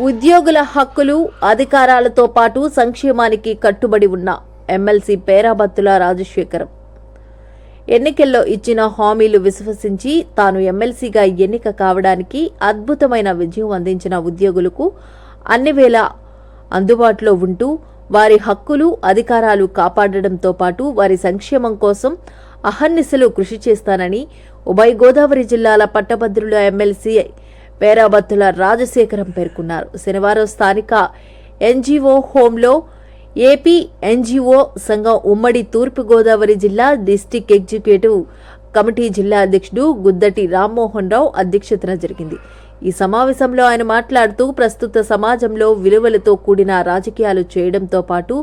ఉద్యోగుల హక్కులు అధికారాలతో పాటు సంక్షేమానికి కట్టుబడి ఉన్న ఎమ్మెల్సీ పేరాబత్తుల రాజశేఖరం ఎన్నికల్లో ఇచ్చిన హామీలు విశ్వసించి తాను ఎమ్మెల్సీగా ఎన్నిక కావడానికి అద్భుతమైన విజయం అందించిన ఉద్యోగులకు అన్ని వేళ అందుబాటులో ఉంటూ వారి హక్కులు అధికారాలు కాపాడడంతో పాటు వారి సంక్షేమం కోసం అహర్నిశలు కృషి చేస్తానని ఉభయ గోదావరి జిల్లాల పట్టభద్రుల ఎమ్మెల్సీ పేరాబత్తుల రాజశేఖరం పేర్కొన్నారు. శనివారం స్థానిక ఎన్జీఓ హోంలో ఏపీ ఎన్జీఓ సంఘం ఉమ్మడి తూర్పుగోదావరి జిల్లా డిస్టిక్ ఎగ్జిక్యూటివ్ కమిటీ జిల్లా అధ్యక్షుడు గుద్దటి రామ్మోహన్ రావు అధ్యక్షతన జరిగింది. ఈ సమావేశంలో ఆయన మాట్లాడుతూ ప్రస్తుత సమాజంలో విలువలతో కూడిన రాజకీయాలు చేయడంతో పాటు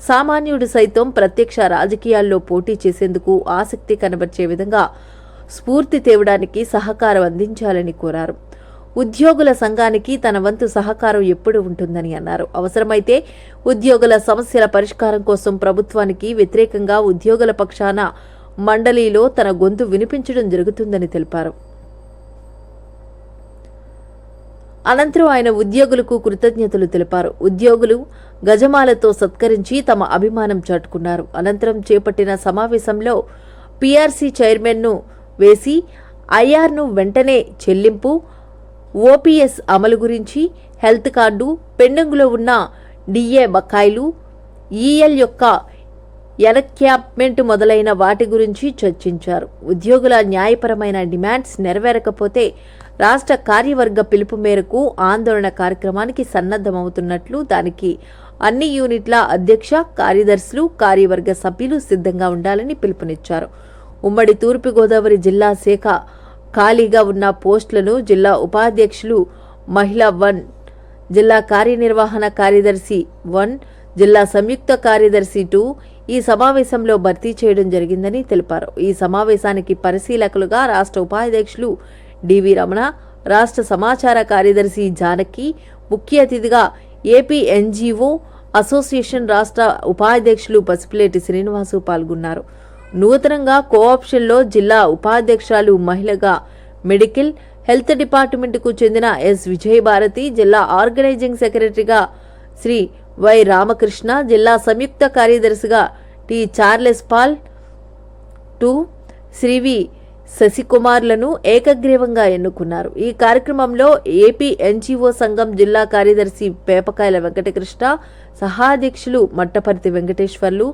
సామాన్యుడు సైతం ప్రత్యక్ష రాజకీయాల్లో పోటీ చేసేందుకు ఆసక్తి కనబర్చే విధంగా స్ఫూర్తి తేవడానికి సహకారం అందించాలని కోరారు. ఉద్యోగుల సంఘానికి తన వంతు సహకారం ఎప్పుడూ ఉంటుందని అన్నారు. అవసరమైతే ఉద్యోగుల సమస్యల పరిష్కారం కోసం ప్రభుత్వానికి వ్యతిరేకంగా ఉద్యోగుల పక్షాన మండలిలో తన గొంతు వినిపించడం జరుగుతుందని తెలిపారు. అనంతరం ఆయన ఉద్యోగులకు కృతజ్ఞతలు తెలిపారు. ఉద్యోగులు గజమాలతో సత్కరించి తమ అభిమానం చాటుకున్నారు. అనంతరం చేపట్టిన సమావేశంలో పీఆర్సీ చైర్మన్ను వేసి ఐఆర్ను వెంటనే చెల్లింపు, ఓపీఎస్ అమలు గురించి, హెల్త్ కార్డు, పెండింగులో ఉన్న డిఏ బకాయిలు, ఈఎల్ యొక్క ఎన్క్యాప్మెంట్ మొదలైన వాటి గురించి చర్చించారు. ఉద్యోగుల న్యాయపరమైన డిమాండ్స్ నెరవేరకపోతే రాష్ట్ర కార్యవర్గ పిలుపు మేరకు ఆందోళన కార్యక్రమానికి సన్నద్ధమవుతున్నట్లు, దానికి అన్ని యూనిట్ల అధ్యక్ష, కార్యదర్శులు, కార్యవర్గ సభ్యులు సిద్ధంగా ఉండాలని పిలుపునిచ్చారు. ఉమ్మడి తూర్పుగోదావరి జిల్లా శాఖ ఖాళీగా ఉన్న పోస్టులను జిల్లా ఉపాధ్యక్షులు మహిళా 1, జిల్లా కార్యనిర్వహణ కార్యదర్శి 1, జిల్లా సంయుక్త కార్యదర్శి 2 ఈ సమావేశంలో భర్తీ చేయడం జరిగిందని తెలిపారు. ఈ సమావేశానికి పరిశీలకులుగా రాష్ట్ర ఉపాధ్యక్షులు డివి రమణ, రాష్ట్ర సమాచార కార్యదర్శి జానకి, ముఖ్య అతిథిగా ఏపీ ఎన్జీఓ అసోసియేషన్ రాష్ట్ర ఉపాధ్యక్షులు పసిపిలేటి శ్రీనివాసు పాల్గొన్నారు. నూతనంగా కోఆప్షన్లో జిల్లా ఉపాధ్యక్షురాలు మహిళగా మెడికల్, హెల్త్ డిపార్ట్మెంట్కు చెందిన ఎస్ విజయభారతి, జిల్లా ఆర్గనైజింగ్ సెక్రటరీగా శ్రీ వై రామకృష్ణ, జిల్లా సంయుక్త కార్యదర్శిగా టి చార్లెస్ పాల్ 2, శ్రీవి శశికుమార్లను ఏకగ్రీవంగా ఎన్నుకున్నారు. ఈ కార్యక్రమంలో ఏపీ ఎన్జీఓ సంఘం జిల్లా కార్యదర్శి పేపకాయల వెంకటకృష్ణ, సహాధ్యక్షులు మట్టపర్తి వెంకటేశ్వర్లు,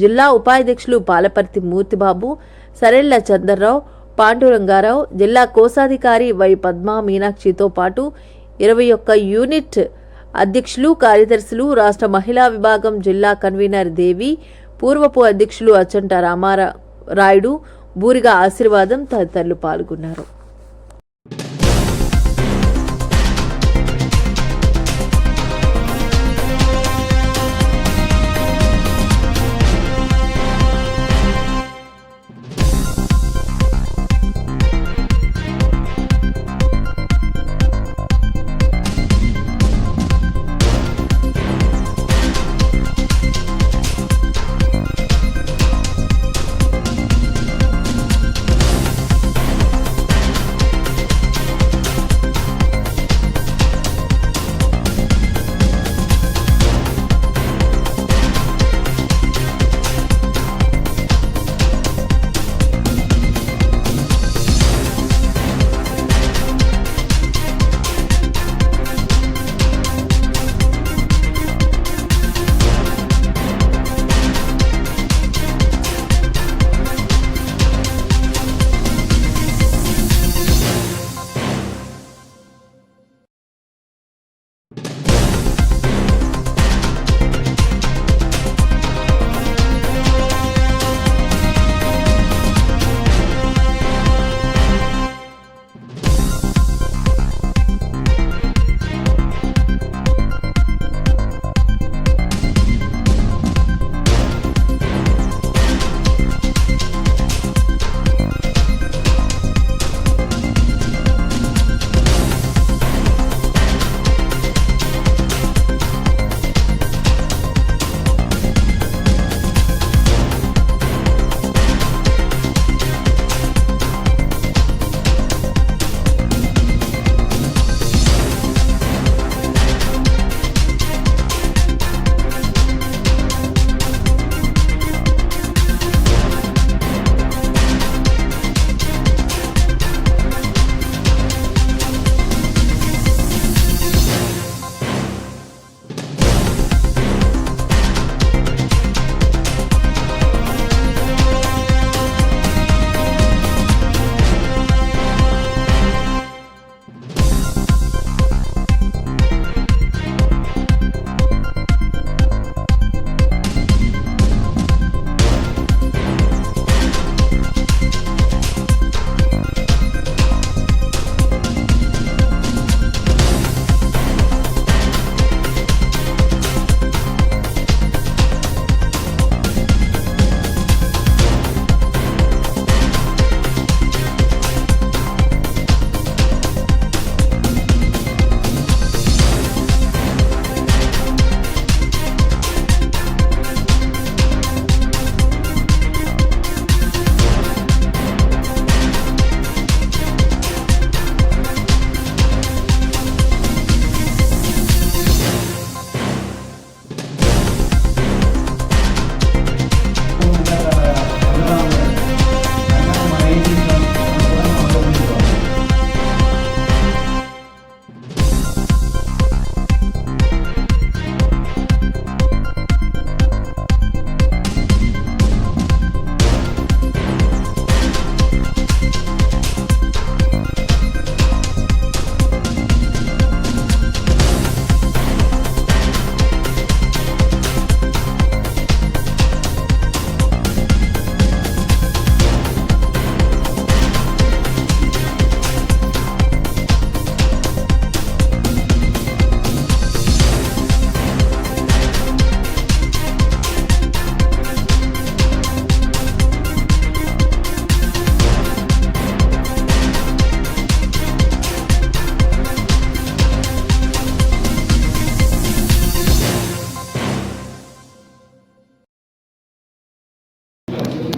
జిల్లా ఉపాధ్యక్షులు పాలపర్తి మూర్తిబాబు, సరెళ్ల చందర్రావు, పాండురంగారావు, జిల్లా కోశాధికారి వై పద్మా మీనాక్షితో పాటు 21 యూనిట్ అధ్యక్షులు, కార్యదర్శులు, రాష్ట్ర మహిళా విభాగం జిల్లా కన్వీనర్ దేవి, పూర్వపు అధ్యక్షులు అచ్చంట రామారాయుడు, బూరిగా ఆశీర్వాదం తదితరులు పాల్గొన్నారు.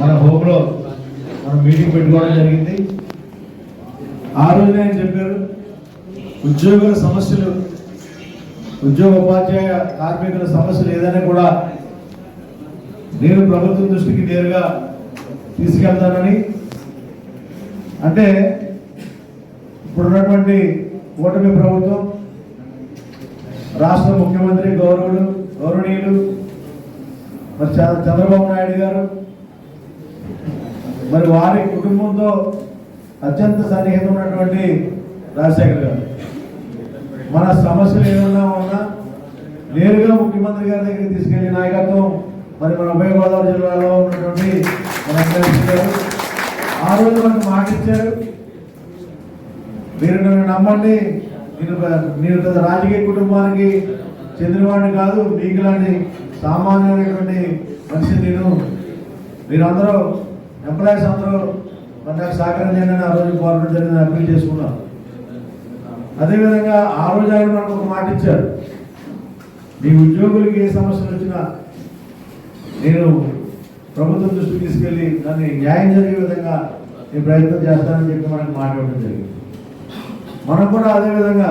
మన హోమ్లో మనం మీటింగ్ పెట్టుకోవడం జరిగింది. ఆ రోజునే ఆయన చెప్పారు, ఉద్యోగుల సమస్యలు, ఉద్యోగ ఉపాధ్యాయ కార్మికుల సమస్యలు ఏదైనా కూడా నేను ప్రభుత్వం దృష్టికి నేరుగా తీసుకెళ్తానని. అంటే ఇప్పుడున్నటువంటి కూటమి ప్రభుత్వం, రాష్ట్ర ముఖ్యమంత్రి గౌరవనీయులు మరి చంద్రబాబు నాయుడు గారు, మరి వారి కుటుంబంతో అత్యంత సన్నిహితం ఉన్నటువంటి రాజశేఖర్ గారు, మన సమస్యలు ఏమన్నా ఉన్నా నేరుగా ముఖ్యమంత్రి గారి దగ్గరికి తీసుకెళ్లి నాయకత్వం మరి మన ఉభయ గోదావరి జిల్లాలో ఉన్నటువంటి మన ఎమ్మెల్సీ గారు ఆ రోజు మనకు మాట ఇచ్చారు, మీరు నన్ను నమ్మండి, నేను పెద్ద రాజకీయ కుటుంబానికి చెందినవాడిని కాదు, మీకు లాంటి సామాన్యమైనటువంటి మనిషి మీరందరూ ఎంప్లాయీస్ అందరూ మరి నాకు సహకారం చేయండి ఆ రోజు కోరడం జరిగిందని అప్పీల్ చేసుకున్నాం. అదేవిధంగా ఆ రోజు ఆయన మనకు ఒక మాట ఇచ్చారు, మీ ఉద్యోగులకి ఏ సమస్యలు వచ్చినా నేను ప్రభుత్వం దృష్టికి తీసుకెళ్ళి దాన్ని న్యాయం జరిగే విధంగా నేను ప్రయత్నం చేస్తానని చెప్పి మనకు మాట ఇవ్వడం జరిగింది. మనం కూడా అదేవిధంగా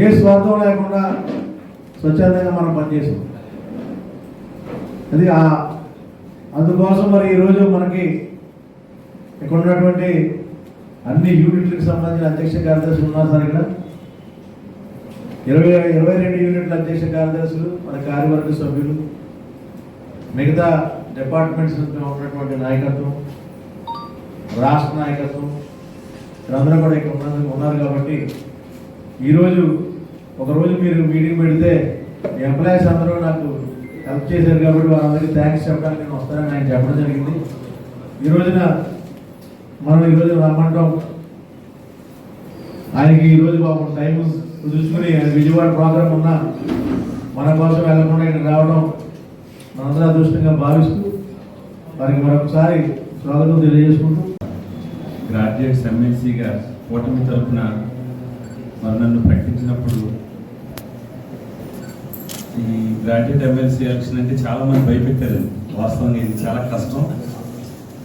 ఏ స్వార్థం లేకుండా స్వచ్ఛందంగా మనం పనిచేసాం. అది అందుకోసం మరి ఈరోజు మనకి ఇక్కడ ఉన్నటువంటి అన్ని యూనిట్లకు సంబంధించిన అధ్యక్ష కార్యదర్శులు ఉన్నారు సార్. ఇక్కడ 22 యూనిట్ల అధ్యక్ష కార్యదర్శులు, మన కార్యవర్గ సభ్యులు, మిగతా డిపార్ట్మెంట్స్ ఉన్నటువంటి నాయకత్వం, రాష్ట్ర నాయకత్వం అందరూ కూడా ఇక్కడ ఉన్నారు. కాబట్టి ఈరోజు ఒకరోజు మీరు మీటింగ్ పెడితే ఎంప్లాయీస్ అందరూ నాకు హెల్ప్ చేశారు కాబట్టి వాళ్ళందరికీ థ్యాంక్స్ చెప్పడానికి నేను వస్తానని ఆయన చెప్పడం జరిగింది. ఈ రోజున మనం ఈరోజు రమ్మంటాం, ఆయనకి ఈరోజు బాబు టైం కుదుర్చుకుని ఆయన విజయవాడ ప్రోగ్రాం ఉన్నా మన కోసం వెళ్ళకుండా ఇక్కడ రావడం మనందరూ అదృష్టంగా భావిస్తూ వారికి మరొకసారి స్వాగతం తెలియజేసుకుంటూ, గ్రాడ్యుయేట్స్ ఎమ్మెల్సీగా కూటమి తరఫున మరి నన్ను ప్రకటించినప్పుడు ఈ గ్రాడ్యుయేట్ ఎమ్మెల్సీ ఎలక్షన్ అంటే చాలామంది భయపెట్టారు. వాస్తవంగా ఇది చాలా కష్టం,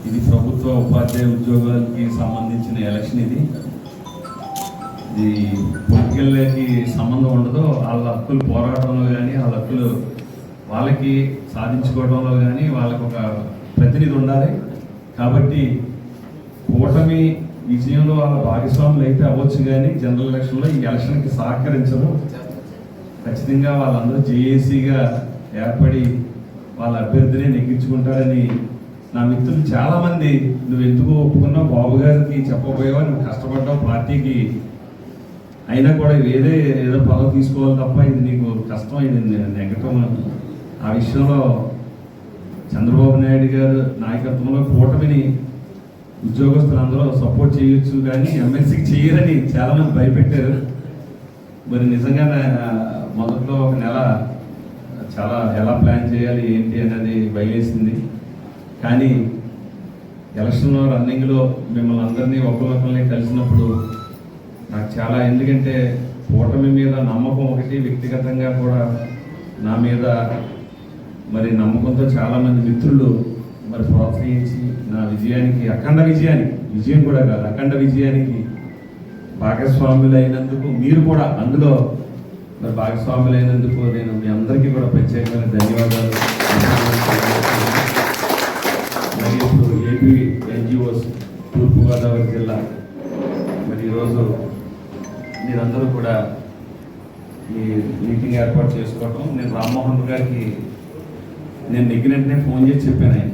ఇది ప్రభుత్వ ఉపాధ్యాయ ఉద్యోగాలకి సంబంధించిన ఎలక్షన్. ఇది పొలిటికల్కి సంబంధం ఉండదు. వాళ్ళ హక్కులు పోరాటంలో కానీ, వాళ్ళ హక్కులు వాళ్ళకి సాధించుకోవడంలో కానీ వాళ్ళకు ఒక ప్రతినిధి ఉండాలి. కాబట్టి కూటమి విజయంలో వాళ్ళ భాగస్వాములు అయితే అవ్వచ్చు, కానీ జనరల్ ఎలక్షన్లో ఈ ఎలక్షన్కి సహకరించరు. ఖచ్చితంగా వాళ్ళందరూ జేఏసీగా ఏర్పడి వాళ్ళ అభ్యర్థిని నెగ్గించుకుంటారని నా మిత్రులు చాలామంది, నువ్వు ఎందుకు ఒప్పుకున్నావు, బాబు గారికి చెప్పబోయావా, నువ్వు కష్టపడ్డావు పార్టీకి, అయినా కూడా ఏదో పదవి తీసుకోవాలి తప్ప ఇది నీకు కష్టం, ఇది నెగ్గటం. ఆ విషయంలో చంద్రబాబు నాయుడు గారు నాయకత్వంలో కూటమిని ఉద్యోగస్తులందరూ సపోర్ట్ చేయొచ్చు, కానీ ఎమ్మెల్సీకి చేయరని చాలామంది భయపెట్టారు. మరి నిజంగా మొదట్లో ఒక నెల చాలా ఎలా ప్లాన్ చేయాలి ఏంటి అనేది భయమేసింది. కానీ ఎలక్షన్లో రన్నింగ్లో మిమ్మల్ని అందరినీ ఒకరిని కలిసినప్పుడు నాకు చాలా, ఎందుకంటే కూటమి మీద నమ్మకం ఒకటి, వ్యక్తిగతంగా కూడా నా మీద మరి నమ్మకంతో చాలామంది మిత్రులు మరి ప్రోత్సహించి నా విజయానికి, అఖండ విజయానికి, విజయం కూడా కాదు అఖండ విజయానికి భాగస్వాములైనందుకు, మీరు కూడా అందులో మరి భాగస్వాములైనందుకు నేను మీ అందరికీ కూడా ప్రత్యేకమైన ధన్యవాదాలు. మరి ఇప్పుడు ఏపీ ఎన్జిఓస్ తూర్పుగోదావరి జిల్లా మరి ఈరోజు మీరందరూ కూడా ఈ మీటింగ్ ఏర్పాటు చేసుకోవటం, నేను రామ్మోహన్ గారికి నేను నెగ్గినట్టునే ఫోన్ చేసి చెప్పాను. ఆయన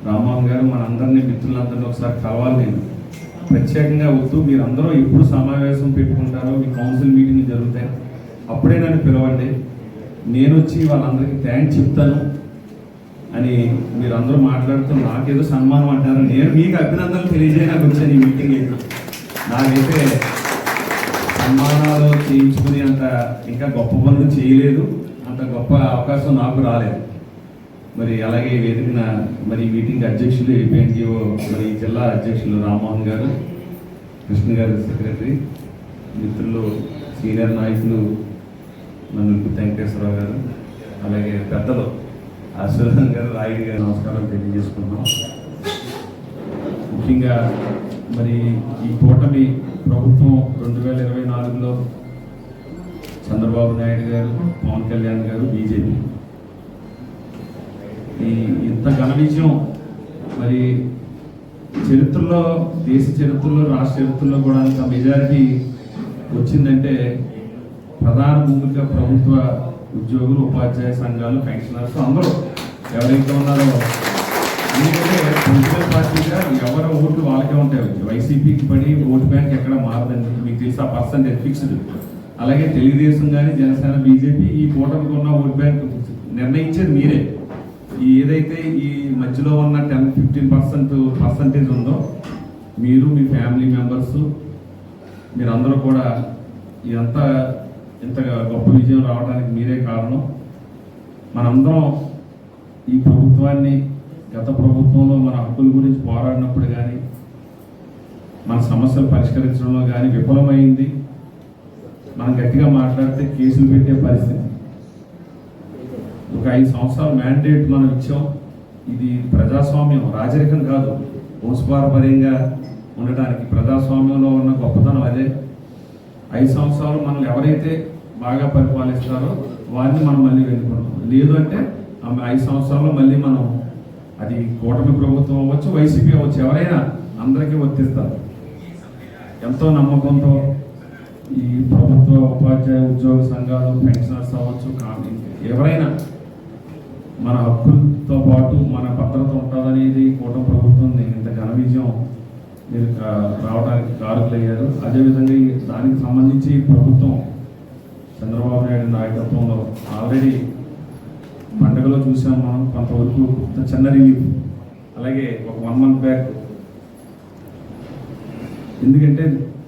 రామ్మోహన్ గారు మనందరినీ మిత్రులందరినీ ఒకసారి కలవాలి, నేను ప్రత్యేకంగా వద్దు, మీరందరూ ఎప్పుడు సమావేశం పెట్టుకుంటారో, మీ కౌన్సిల్ మీటింగ్ జరుగుతాయి, అప్పుడే నన్ను పిలవండి, నేను వచ్చి వాళ్ళందరికీ థ్యాంక్స్ చెప్తాను అని మీరందరూ మాట్లాడుతూ నాకేదో సన్మానం అంటారు. నేను మీకు అభినందనలు తెలియజేయడానికి వచ్చాను ఈ మీటింగ్. నాకైతే సన్మానాలు చేయించుకుని అంత ఇంకా గొప్ప పనులు చేయలేదు, అంత గొప్ప అవకాశం నాకు రాలేదు. మరి అలాగే వేదికన మరి మీటింగ్ అధ్యక్షులు ఏపీఎన్టీఓ మరి జిల్లా అధ్యక్షులు రామ్మోహన్ గారు, కృష్ణ గారు సెక్రటరీ, మిత్రులు సీనియర్ నాయకులు నన్ను వెంకటేశ్వరరావు గారు, అలాగే పెద్దలు హర్షవర్ధన్ గారు, రాయుడు గారు నమస్కారం తెలియజేసుకుంటున్నాం. ముఖ్యంగా మరి ఈ కూటమి ప్రభుత్వం 2024లో చంద్రబాబు నాయుడు గారు, పవన్ కళ్యాణ్ గారు, బీజేపీ ఇంత ఘన విజయం మరి చరిత్రలో, దేశ చరిత్రలో, రాష్ట్ర చరిత్రలో కూడా అంత మెజారిటీ వచ్చిందంటే ప్రధాన భూమిక ప్రభుత్వ ఉద్యోగులు, ఉపాధ్యాయ సంఘాలు, పెన్షనర్స్ అందరూ ఎవరైతే ఉన్నారో. ఎందుకంటే పొలిటికల్ పార్టీగా ఎవరి ఓట్లు వాళ్ళకే ఉంటాయి. వైసీపీకి పడి ఓటు బ్యాంక్ ఎక్కడ మారదండి, మీకు తెలిసి ఆ పర్సెంటేజ్ ఫిక్స్డ్. అలాగే తెలుగుదేశం కానీ, జనసేన, బీజేపీ ఈ కూటమికి ఉన్న ఓటు బ్యాంక్ నిర్ణయించేది మీరే. ఈ ఏదైతే ఈ మధ్యలో ఉన్న 10-15% ఉందో మీరు, మీ ఫ్యామిలీ మెంబర్స్, మీరందరూ కూడా ఇదంతా ఇంత గొప్ప విజయం రావడానికి మీరే కారణం. మనందరం ఈ ప్రభుత్వాన్ని, గత ప్రభుత్వంలో మన హక్కుల గురించి పోరాడినప్పుడు కానీ, మన సమస్యలు పరిష్కరించడంలో కానీ విఫలమైంది. మనం గట్టిగా మాట్లాడితే కేసులు పెట్టే పరిస్థితి. ఒక 5 సంవత్సరాల మ్యాండేట్ మనం ఇచ్చాం. ఇది ప్రజాస్వామ్యం, రాజరికం కాదు. వంశపారపర్యంగా ఉండటానికి ప్రజాస్వామ్యంలో ఉన్న గొప్పతనం అదే. 5 సంవత్సరాలు మనల్ని ఎవరైతే బాగా పరిపాలిస్తారో వారిని మనం మళ్ళీ వెనుకుంటాం. లేదు అంటే 5 సంవత్సరాల్లో మళ్ళీ మనం, అది కూటమి ప్రభుత్వం అవ్వచ్చు, వైసీపీ అవ్వచ్చు, ఎవరైనా అందరికీ వర్తిస్తారు. ఎంతో నమ్మకంతో ఈ ప్రభుత్వ, ఉపాధ్యాయ, ఉద్యోగ సంఘాలు, పెన్షనర్స్ అవ్వచ్చు, ఎవరైనా మన హక్కులతో పాటు మన భద్రత ఉంటుందనేది కూటమి ప్రభుత్వం ఇంత ఘన విజయం మీరు రావడానికి కారకులయ్యారు. అదేవిధంగా దానికి సంబంధించి ప్రభుత్వం చంద్రబాబు నాయుడు నాయకత్వంలో ఆల్రెడీ పండుగలో చూసాం మనం కొంతవరకు చిన్న రిలీఫ్. అలాగే ఒక 1 month బ్యాక్, ఎందుకంటే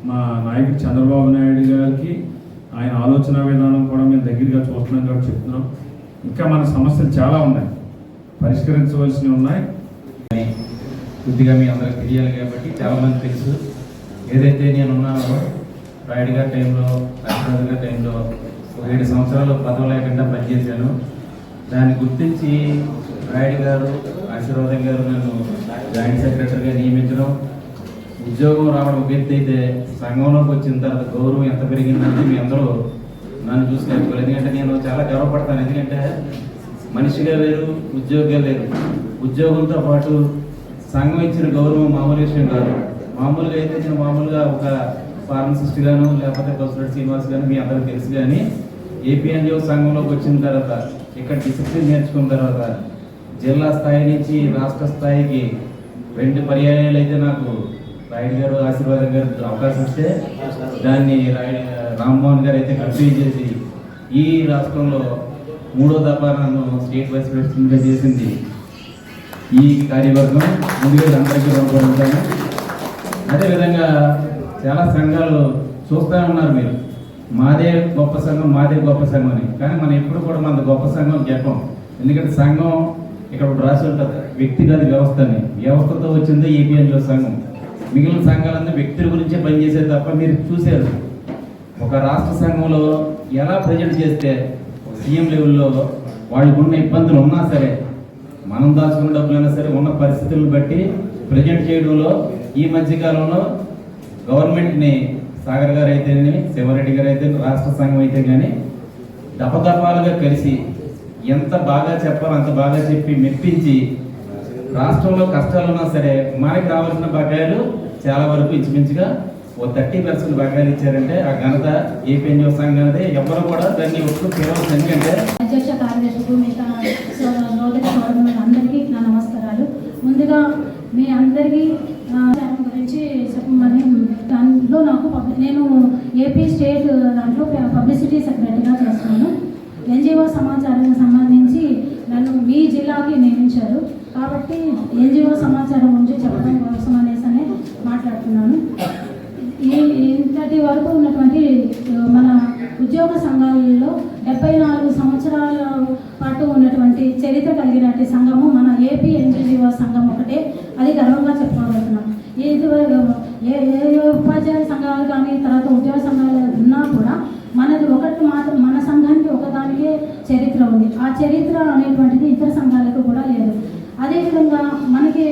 మా నాయకుడు చంద్రబాబు నాయుడు గారికి ఆయన ఆలోచన విధానం కూడా మేము దగ్గరగా చూస్తున్నాం కాబట్టి చెప్తున్నాం. ఇంకా మన సమస్యలు చాలా ఉన్నాయి, పరిష్కరించవలసినవి ఉన్నాయి. కొద్దిగా మీ అందరికి తెలియాలి కాబట్టి చాలామంది తెలుసు. ఏదైతే నేను ఉన్నానో రాయుడు గారి టైంలో, హర్షవర్ధన్ గారి టైంలో 7 సంవత్సరాలు పదవి లేకుండా పనిచేశాను. దాన్ని గుర్తించి రాయుడు గారు, హర్షవర్ధన్ గారు నన్ను జాయింట్ సెక్రటరీగా నియమించడం, ఉద్యోగం రావడం ఒక ఎత్తు అయితే, సంఘంలోకి వచ్చిన తర్వాత గౌరవం ఎంత పెరిగిందంటే మీ అందరూ నన్ను చూసి నేర్చుకోలేదు. ఎందుకంటే నేను చాలా గర్వపడతాను. ఎందుకంటే మనిషిగా వేరు, ఉద్యోగిగా వేరు. ఉద్యోగంతో పాటు సంఘం ఇచ్చిన గౌరవం మామూలు విషయం కాదు. మామూలుగా అయితే నేను మామూలుగా ఒక ఫార్మసిస్ట్ గాను, లేకపోతే బొత్స శ్రీనివాస్ గాను మీ అందరికీ తెలుసు. కానీ ఏపీఎన్జిఓ సంఘంలోకి వచ్చిన తర్వాత, ఇక్కడ డిసిప్లిన్ నేర్చుకున్న తర్వాత, జిల్లా స్థాయి నుంచి రాష్ట్ర స్థాయికి 2 పర్యాయాలు అయితే నాకు రాయుడు గారు, ఆశీర్వాదం గారు అవకాశం ఇస్తే దాన్ని రామ్మోహన్ గారు అయితే కంటిన్యూ చేసి ఈ రాష్ట్రంలో 3వ దఫా నన్ను స్టేట్ వైస్ ప్రెసిడెంట్గా చేసింది ఈ కార్యవర్గం. ముందుగా అందరికీ రుణపడుతాను. అదేవిధంగా చాలా సంఘాలు చూస్తూ ఉన్నారు మీరు, మాదే గొప్ప సంఘం, మాదే గొప్ప సంఘం అని. కానీ మనం ఎప్పుడు కూడా మన గొప్ప సంఘం చెప్పం. ఎందుకంటే సంఘం ఇక్కడ ఒకటి రాసి ఉంటుంది, వ్యక్తిగత వ్యవస్థ అని. వ్యవస్థతో వచ్చిందే ఏపీఎన్జిఓ సంఘం. మిగిలిన సంఘాలన్నీ వ్యక్తుల గురించే పనిచేసేది తప్ప మీరు చూశారు ఒక రాష్ట్ర సంఘంలో ఎలా ప్రజెంట్ చేస్తే సీఎం లెవెల్లో వాళ్ళకు ఉన్న ఇబ్బందులు ఉన్నా సరే, మనం దాచుకున్న డబ్బులైనా సరే, ఉన్న పరిస్థితులను బట్టి ప్రజెంట్ చేయడంలో ఈ మధ్యకాలంలో గవర్నమెంట్ని, సాగర్ గారు అయితేనే, శివరెడ్డి గారు అయితే, రాష్ట్ర సంఘం అయితే కానీ దఫదఫాలుగా కలిసి ఎంత బాగా చెప్పాలో అంత బాగా చెప్పి మెప్పించి, రాష్ట్రంలో కష్టాలు ఉన్నా సరే మనకి రావాల్సిన బకాయిలు చాలా వరకు ఇంచుమించుగా 30% బకాయిలు ఇచ్చారంటే ఆ ఘనత ఏపీఎన్జిఓ సంఘానిదే. ఎవరు కూడా దాన్ని ఒప్పుడు కేవలం. ఎందుకంటే అధ్యక్ష కార్యదర్శులు, మిగతా అందరికీ నా నమస్కారాలు. ముందుగా మీ అందరికీ గురించి చెప్పమని, దాంట్లో నాకు నేను ఏపీ స్టేట్ దాంట్లో పబ్లిసిటీ సెక్రటరీగా చేస్తున్నాను. ఎన్జిఓ సమాచారానికి సంబంధించి నన్ను మీ జిల్లాకి నియమించారు కాబట్టి ఎన్జిఓ సమాచారం గురించి చెప్పడం కోసం అనేసి మాట్లాడుతున్నాను. ఇంతటి వరకు ఉన్నటువంటి మన ఉద్యోగ సంఘాలలో 74 సంవత్సరాల పాటు ఉన్నటువంటి చరిత్ర కలిగినటువంటి సంఘము మన ఏపీ ఎన్జిఓ సంఘం ఒకటే. అది గర్వంగా చెప్పుకోగలుగుతున్నాం. ఏ ఉపాధ్యాయ సంఘాలు కానీ తర్వాత ఉద్యోగ సంఘాలు ఉన్నా కూడా మనది ఒకటి మాత్రం, మన సంఘానికి ఒకదాని సంఘానికే చరిత్ర ఉంది. ఆ చరిత్ర అనేటువంటిది ఇతర సంఘాలకు కూడా లేదు. అదేవిధంగా మనకి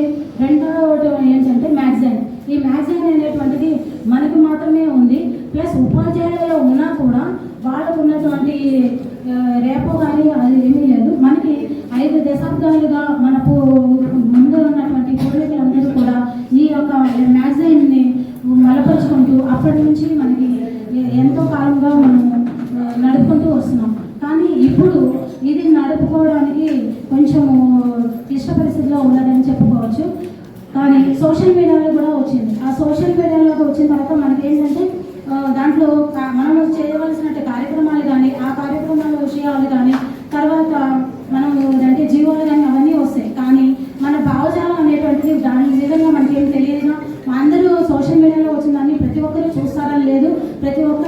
రెండవది ఏంటంటే మ్యాగజైన్. ఈ మ్యాగజైన్ అనేటువంటిది మనకు మాత్రమే ఉంది. ప్లస్ ఉపాధ్యాయులలో ఉన్నా కూడా వాళ్ళకు ఉన్నటువంటి రేపో కానీ అది ఏమీ లేదు. మనకి 5 దశాబ్దాలుగా మనకు ముందు ఉన్నటువంటి పూర్వీకులందరూ కూడా ఈ యొక్క మ్యాగజైన్ని బలపరుచుకుంటూ అప్పటి నుంచి మనకి ఎంతో కాలంగా మనం నడుపుకుంటూ వస్తున్నాం. కానీ ఇప్పుడు ఇది నడుపుకోవడానికి కొంచెము క్లిష్ట పరిస్థితిలో ఉన్నదని చెప్పుకోవచ్చు. కానీ సోషల్ మీడియాలో కూడా వచ్చింది. ఆ సోషల్ మీడియాలోకి వచ్చిన తర్వాత మనకేంటంటే దాంట్లో మనము చేయవలసిన కార్యక్రమాలు కానీ ఆ కార్యక్రమాల విషయాలు కానీ తర్వాత మనము అంటే జీవోలు కానీ అవన్నీ వస్తాయి. కానీ మన భావజాలం అనేటువంటిది దాని విధంగా మనకేం తెలియదుగా. అందరూ సోషల్ మీడియాలో వచ్చిన దాన్ని ప్రతి ఒక్కరూ చూస్తారని లేదు, ప్రతి ఒక్క